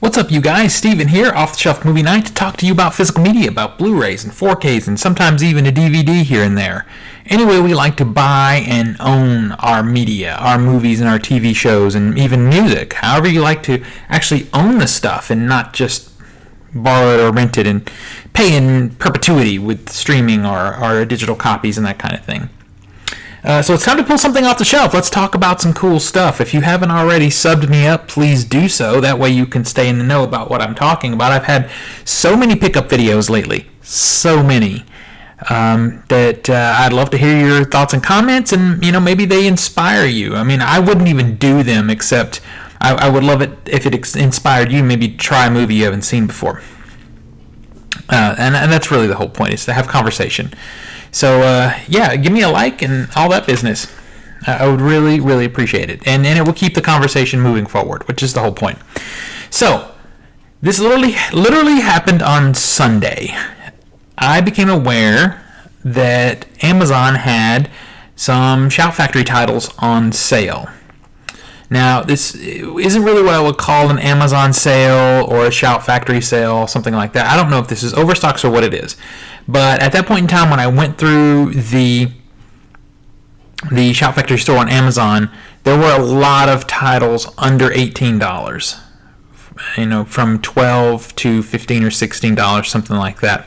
What's up, you guys? Steven here, Off the Shelf Movie Night, to talk to you about physical media, about Blu-rays and 4Ks, and sometimes even a DVD here and there. Anyway, we like to buy and own our media, our movies and our TV shows, and even music. However you like to actually own the stuff and not just borrow it or rent it and pay in perpetuity with streaming or digital copies and that kind of thing. So it's time to pull something off the shelf. Let's talk about some cool stuff. If you haven't already subbed me up, please do so. That way you can stay in the know about what I'm talking about. I've had so many pickup videos lately. So many. That I'd love to hear your thoughts and comments, and maybe they inspire you. I mean, I wouldn't even do them, except I would love it if it inspired you. Maybe try a movie you haven't seen before. And that's really the whole point, is to have conversation. So, give me a like and all that business. I would really, really appreciate it. And it will keep the conversation moving forward, which is the whole point. So, this literally happened on Sunday. I became aware that Amazon had some Shout Factory titles on sale. Now, this isn't really what I would call an Amazon sale or a Shout Factory sale, something like that. I don't know if this is overstocks or what it is. But at that point in time, when I went through the Shout Factory store on Amazon, there were a lot of titles under $18. From $12 to $15 or $16, something like that.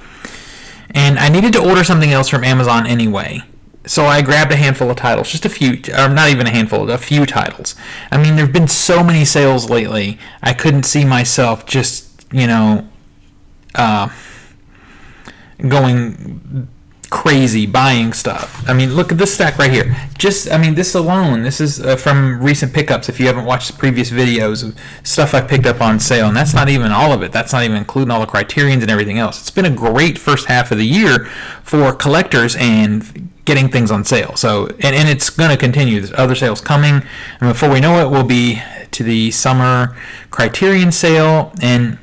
And I needed to order something else from Amazon anyway. So I grabbed a handful of titles, just a few, or not even a handful, a few titles. I mean, there have been so many sales lately, I couldn't see myself just, going crazy buying stuff. I mean, look at this stack right here. This alone, this is from recent pickups. If you haven't watched the previous videos of stuff I picked up on sale, and that's not even all of it. That's not even including all the Criterions and everything else. It's been a great first half of the year for collectors and getting things on sale. So, and it's going to continue. There's other sales coming, and before we know it, we'll be to the summer Criterion sale. And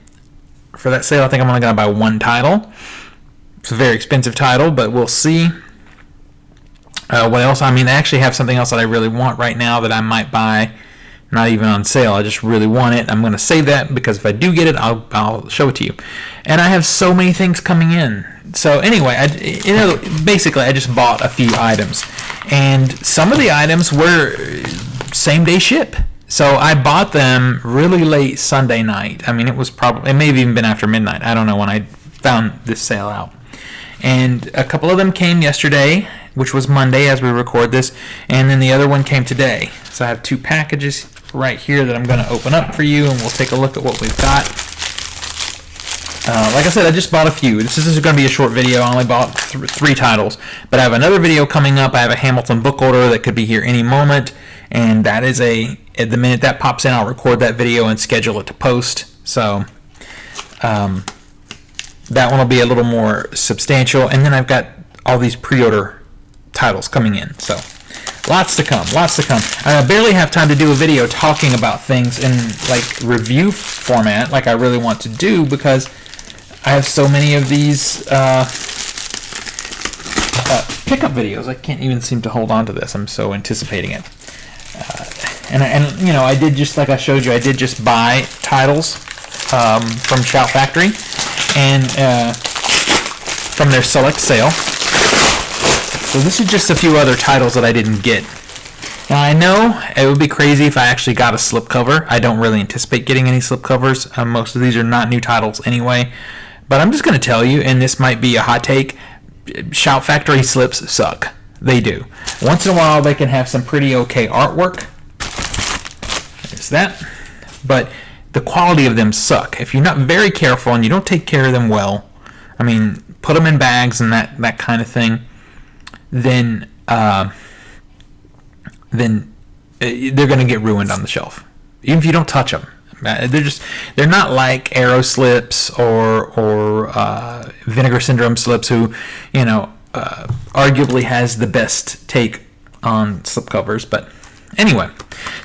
for that sale, I think I'm only going to buy one title. It's a very expensive title, but we'll see. What else? I mean, I actually have something else that I really want right now that I might buy, not even on sale. I just really want it. I'm going to save that, because if I do get it, I'll show it to you. And I have so many things coming in. So anyway, basically I just bought a few items, and some of the items were same-day ship. So I bought them really late Sunday night. I mean, it may have even been after midnight. I don't know when I found this sale out. And a couple of them came yesterday, which was Monday as we record this, and then the other one came today. So I have two packages right here that I'm going to open up for you, and we'll take a look at what we've got. Like I said, I just bought a few. This is going to be a short video. I only bought three titles, but I have another video coming up. I have a Hamilton book order that could be here any moment, and that is at the minute that pops in, I'll record that video and schedule it to post. So, that one will be a little more substantial. And then I've got all these pre-order titles coming in. So lots to come. I barely have time to do a video talking about things in review format like I really want to do, because I have so many of these pickup videos. I can't even seem to hold on to this. I'm so anticipating it. I did, just like I showed you, I did just buy titles from Shout Factory and from their select sale. So this is just a few other titles that I didn't get. Now, I know it would be crazy if I actually got a slipcover. I don't really anticipate getting any slipcovers. Most of these are not new titles anyway. But I'm just going to tell you, and this might be a hot take, Shout Factory slips suck. They do. Once in a while, they can have some pretty okay artwork. There's that. But the quality of them suck. If you're not very careful and you don't take care of them well, I mean, put them in bags and that kind of thing, then they're going to get ruined on the shelf, even if you don't touch them. They're not like Arrow slips or Vinegar Syndrome slips, who arguably has the best take on slipcovers. But anyway,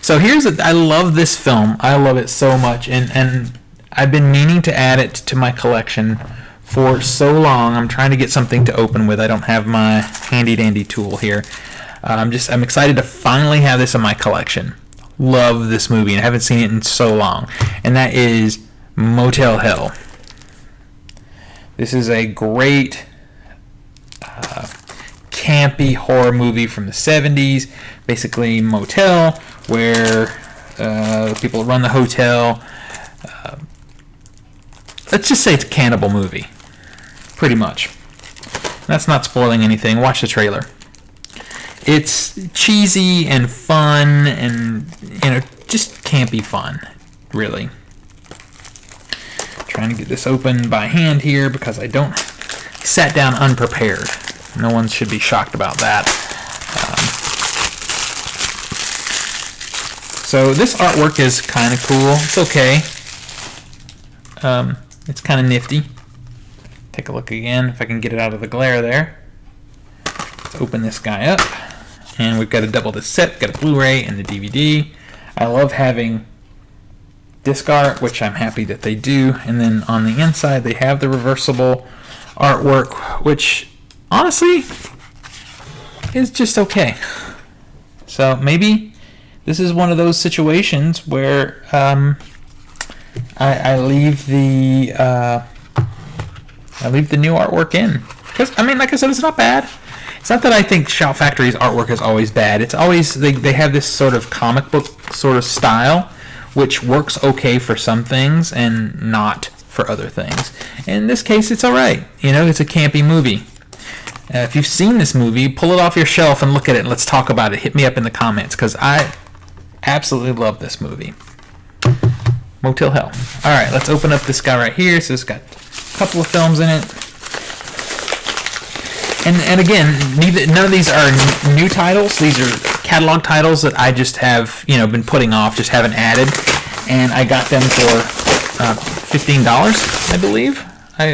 so I love this film. I love it so much, and I've been meaning to add it to my collection for so long. I'm trying to get something to open with. I don't have my handy dandy tool here. I'm excited to finally have this in my collection. Love this movie, and I haven't seen it in so long. And that is Motel Hell. This is a great campy horror movie from the 70s. Basically, motel where people run the hotel. Let's just say it's a cannibal movie, pretty much. That's not spoiling anything. Watch the trailer. It's cheesy and fun, and just campy fun, really. Trying to get this open by hand here because I sat down unprepared. No one should be shocked about that. So this artwork is kind of cool. It's okay. It's kind of nifty. Take a look again if I can get it out of the glare there. Let's open this guy up. And we've got a double disc set. We've got a Blu-ray and the DVD. I love having disc art, which I'm happy that they do. And then on the inside, they have the reversible artwork, which honestly is just okay. So maybe this is one of those situations where I leave the new artwork in, because like I said, it's not bad. It's not that I think Shout Factory's artwork is always bad. It's always they have this sort of comic book sort of style, which works okay for some things and not for other things. In this case, it's all right. It's a campy movie. If you've seen this movie, pull it off your shelf and look at it, and let's talk about it. Hit me up in the comments, because I absolutely love this movie. Motel Hell. All right, let's open up this guy right here. So it's got a couple of films in it. And again, none of these are new titles. These are catalog titles that I just have been putting off, just haven't added. And I got them for $15, I believe.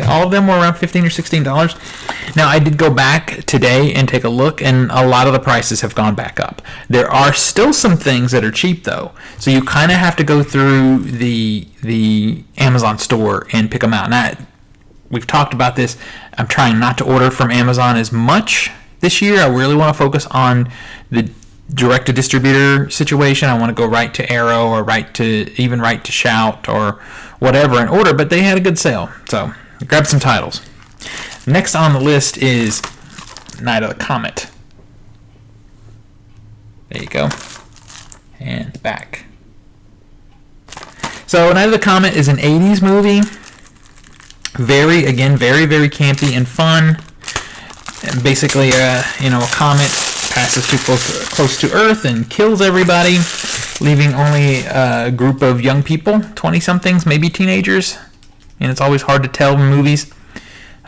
All of them were around $15 or $16. Now, I did go back today and take a look, and a lot of the prices have gone back up. There are still some things that are cheap, though. So you kind of have to go through the Amazon store and pick them out. Now, we've talked about this. I'm trying not to order from Amazon as much this year. I really want to focus on the direct-to-distributor situation. I want to go right to Arrow or right to Shout or whatever and order, but they had a good sale. So grab some titles. Next on the list is Night of the Comet. There you go. And back. So Night of the Comet is an 80s movie. Very, very campy and fun. And basically, a comet passes too close to Earth and kills everybody, leaving only a group of young people, 20-somethings, maybe teenagers. And it's always hard to tell in movies.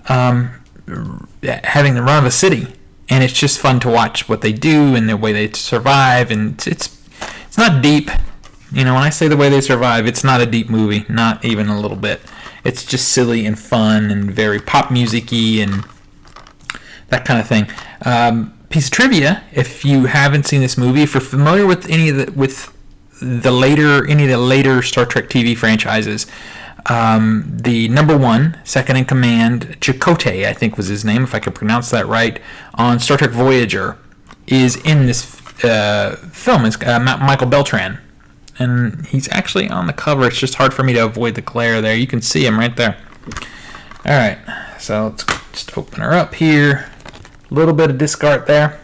Having the run of a city, and it's just fun to watch what they do and the way they survive. And it's not deep. When I say the way they survive, it's not a deep movie, not even a little bit. It's just silly and fun and very pop music-y and that kind of thing. Piece of trivia: if you haven't seen this movie, if you're familiar with any of the later Star Trek TV franchises, the number one, second in command, Chakotay, I think was his name, if I could pronounce that right, on Star Trek Voyager, is in this film. It's Michael Beltran. And he's actually on the cover. It's just hard for me to avoid the glare there. You can see him right there. All right, so let's just open her up here. A little bit of disc art there.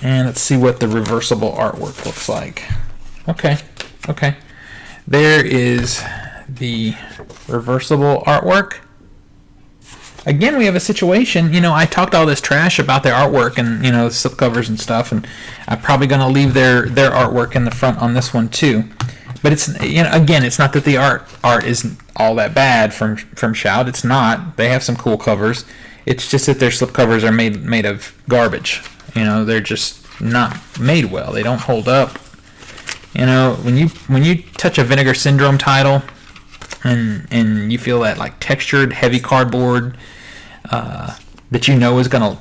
And let's see what the reversible artwork looks like. Okay. There is the reversible artwork. Again, we have a situation, I talked all this trash about their artwork and, slipcovers and stuff, and I'm probably going to leave their artwork in the front on this one too. But it's, again, it's not that the art isn't all that bad from Shout. It's not. They have some cool covers. It's just that their slipcovers are made of garbage. They're just not made well. They don't hold up. When you touch a Vinegar Syndrome title, and you feel that like textured, heavy cardboard that is going to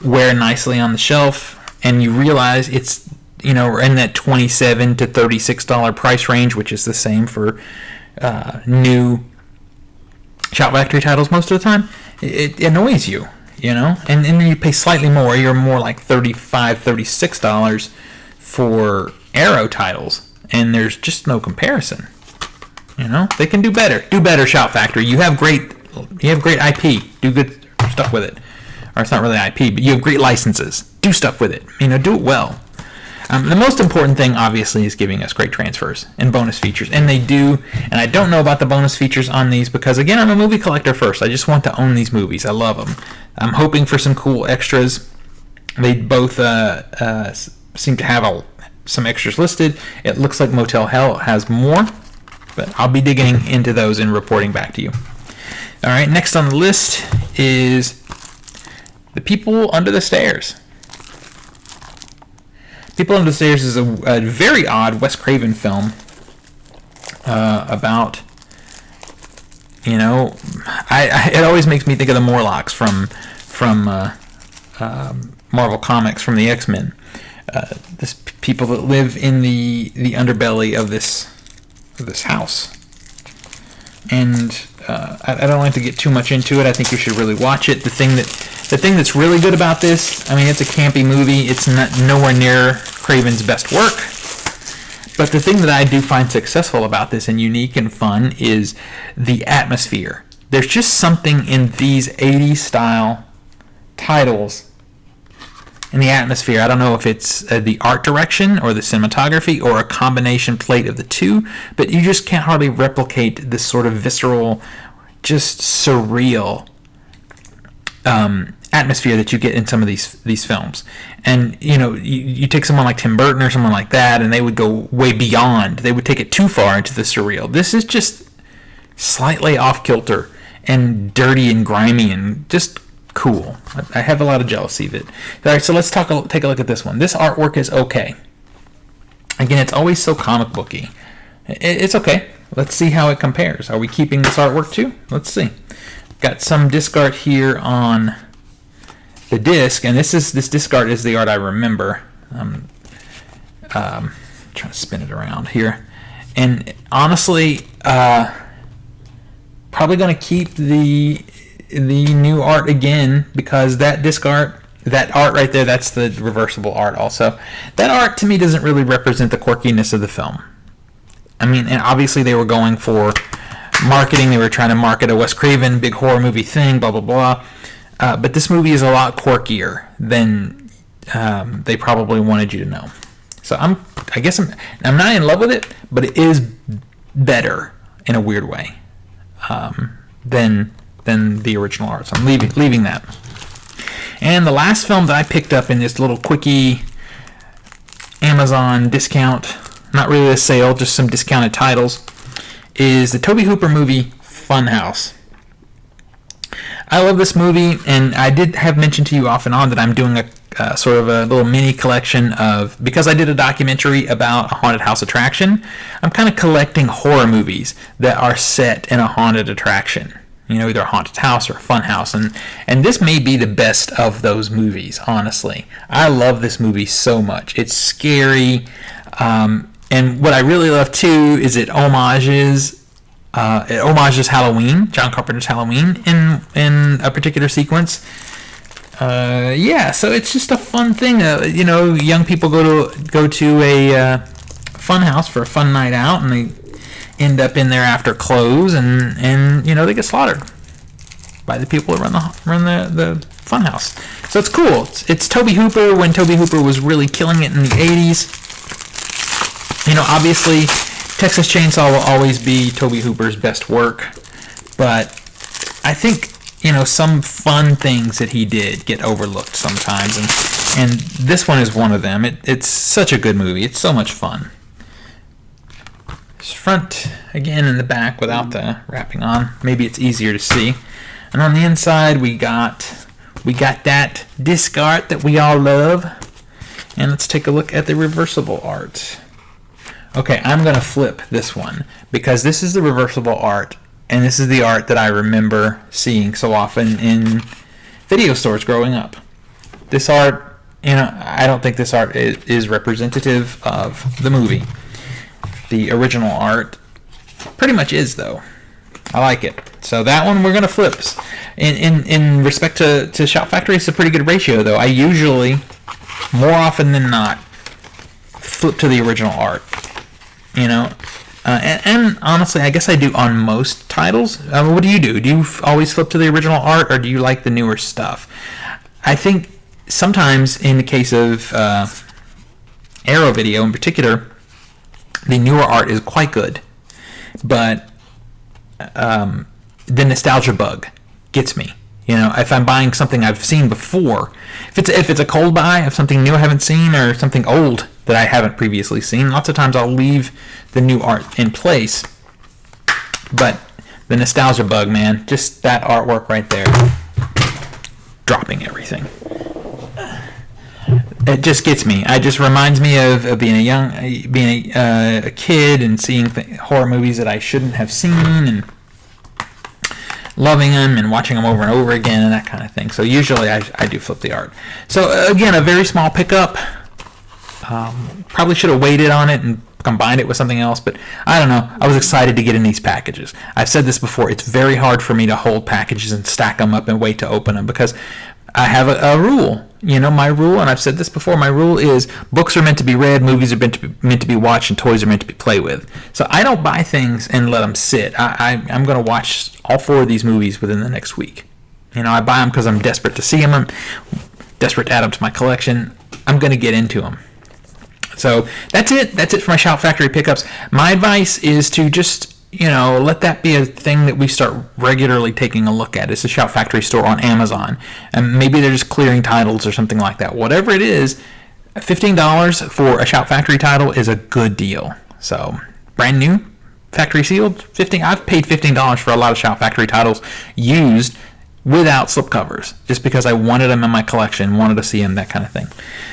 wear nicely on the shelf, and you realize it's in that $27 to $36 price range, which is the same for new Shout Factory titles most of the time, it annoys you, and then you pay slightly more. You're more like $35, $36 for Arrow titles, and there's just no comparison. You know, they can do better. Do better, Shout Factory. You have great IP. Do good stuff with it. Or it's not really IP, but you have great licenses. Do stuff with it. You know, do it well. The most important thing, obviously, is giving us great transfers and bonus features. And they do. And I don't know about the bonus features on these because, again, I'm a movie collector first. I just want to own these movies. I love them. I'm hoping for some cool extras. They both seem to have some extras listed. It looks like Motel Hell has more, but I'll be digging into those and reporting back to you. All right, next on the list is The People Under the Stairs. People Under the Stairs is a very odd Wes Craven film about, you know, it always makes me think of the Morlocks from Marvel Comics, from the X-Men. This people that live in the underbelly of this house. And I don't like to get too much into it. I think you should really watch it. The thing that's really good about this, I mean, it's a campy movie. It's not nowhere near Craven's best work. But the thing that I do find successful about this and unique and fun is the atmosphere. There's just something in these 80s style titles in the atmosphere. I don't know if it's the art direction or the cinematography or a combination plate of the two, but you just can't hardly replicate this sort of visceral, just surreal atmosphere that you get in some of these films. And you know, you take someone like Tim Burton or someone like that, and they would go way beyond. They would take it too far into the surreal. This is just slightly off kilter and dirty and grimy and just cool. I have a lot of jealousy of it. All right, so let's take a look at this one. This artwork is okay. Again, it's always so comic booky. It's okay. Let's see how it compares. Are we keeping this artwork too? Let's see. Got some disc art here on the disc, and this disc art is the art I remember. Trying to spin it around here, and honestly, probably going to keep the new art again, because that disc art, that art right there, that's the reversible art also. That art to me doesn't really represent the quirkiness of the film. I mean, and obviously they were going for marketing. They were trying to market a Wes Craven big horror movie thing, blah, blah, blah. But this movie is a lot quirkier than they probably wanted you to know. So I'm not in love with it, but it is better in a weird way than the original art. So I'm leaving that. And the last film that I picked up in this little quickie Amazon discount, not really a sale, just some discounted titles, is the Tobe Hooper movie Funhouse. I love this movie, and I did have mentioned to you off and on that I'm doing a sort of a little mini collection of, because I did a documentary about a haunted house attraction, I'm kind of collecting horror movies that are set in a haunted attraction. You know, either a haunted house or a fun house. And this may be the best of those movies, honestly. I love this movie so much. It's scary. And what I really love, too, is it homages Halloween, John Carpenter's Halloween, in a particular sequence. So it's just a fun thing. You know, young people go to a fun house for a fun night out, and they end up in there after close, and you know, they get slaughtered by the people that run the fun house. So it's cool. It's Tobe Hooper when Tobe Hooper was really killing it in the 80s. You know, obviously Texas Chainsaw will always be Tobe Hooper's best work, but I think, you know, some fun things that he did get overlooked sometimes, and this one is one of them. It's such a good movie. It's so much fun. Front again and the back without the wrapping on. Maybe it's easier to see. And on the inside we got that disc art that we all love. And let's take a look at the reversible art. Okay, I'm going to flip this one because this is the reversible art, and this is the art that I remember seeing so often in video stores growing up. This art, you know, I don't think this art is representative of the movie. The original art pretty much is, though. I like it. So that one we're going to flip. In respect to Shout Factory, it's a pretty good ratio, though. I usually, more often than not, flip to the original art. You know, And honestly, I guess I do on most titles. What do you do? Do you always flip to the original art, or do you like the newer stuff? I think sometimes, in the case of Arrow Video in particular, the newer art is quite good, but the nostalgia bug gets me. You know, if I'm buying something I've seen before, if it's a cold buy of something new I haven't seen, or something old that I haven't previously seen, lots of times I'll leave the new art in place. But the nostalgia bug, man, just that artwork right there, dropping everything. It just gets me. It just reminds me of being a kid and seeing horror movies that I shouldn't have seen, and loving them and watching them over and over again and that kind of thing. So usually I do flip the art. So again, a very small pickup. Probably should have waited on it and combined it with something else, but I don't know. I was excited to get in these packages. I've said this before. It's very hard for me to hold packages and stack them up and wait to open them, because I have a rule. You know, my rule, and I've said this before, my rule is books are meant to be read, movies are meant to be watched, and toys are meant to be played with. So I don't buy things and let them sit. I'm going to watch all 4 of these movies within the next week. You know, I buy them because I'm desperate to see them. I'm desperate to add them to my collection. I'm going to get into them. So that's it. That's it for my Shout Factory pickups. My advice is to just, you know, let that be a thing that we start regularly taking a look at. It's a Shout Factory store on Amazon, and maybe they're just clearing titles or something like that. Whatever it is, $15 for a Shout Factory title is a good deal. So brand new, factory sealed, $15. I've paid $15 for a lot of Shout Factory titles used without slipcovers, just because I wanted them in my collection, wanted to see them, that kind of thing.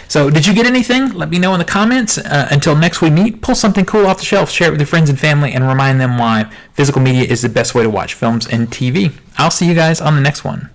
So did you get anything? Let me know in the comments. Until next we meet, pull something cool off the shelf, share it with your friends and family, and remind them why physical media is the best way to watch films and TV. I'll see you guys on the next one.